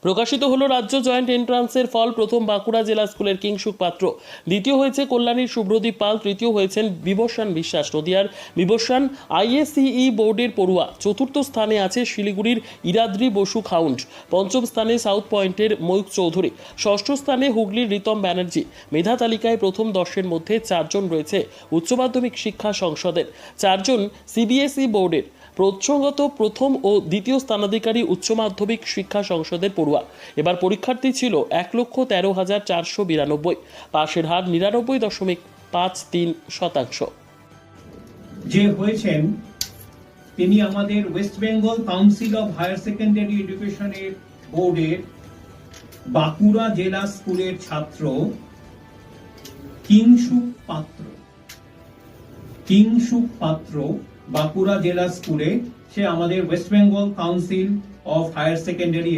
প্রকাশিত হলো রাজ্য জয়েন্ট এন্ট্রান্সের ফল। প্রথম বাঁকুড়া জেলা স্কুলের কিংসুক পাত্র, দ্বিতীয় হয়েছে কল্যাণীর শুভ্রদীপ পাল, তৃতীয় হয়েছেন বিবস্বান বিশ্বাস, নদিয়ার বিবস্বান আইএসসিই বোর্ডের পড়ুয়া, চতুর্থ স্থানে আছে শিলিগুড়ির ইরাদ্রি বসু খাউন্ট, পঞ্চম স্থানে সাউথ পয়েন্টের ময়ূক চৌধুরী, ষষ্ঠ স্থানে হুগলির রিতম ব্যানার্জি। মেধা তালিকায় প্রথম 10-এর মধ্যে 4 জন রয়েছে উচ্চ মাধ্যমিক শিক্ষা সংসদের, 4 জন সিবিএসই বোর্ডের। প্রসঙ্গত প্রথম ও দ্বিতীয় স্থানাধিকারী উচ্চ মাধ্যমিক শিক্ষা সংসদের পড়ুয়া। এবার পরীক্ষার্থী ছিল 1,13,492, পাশের হার 99.53%। যে হয়েছেন তিনি আমাদের West Bengal council of higher secondary এডুকেশনের বোর্ডের বাঁকুড়া জেলা স্কুলের ছাত্র কিংসুক পাত্র। কিংসুক পাত্র বাঁকুড়া জেলা স্কুলে, সে আমাদের West Bengal council of higher secondary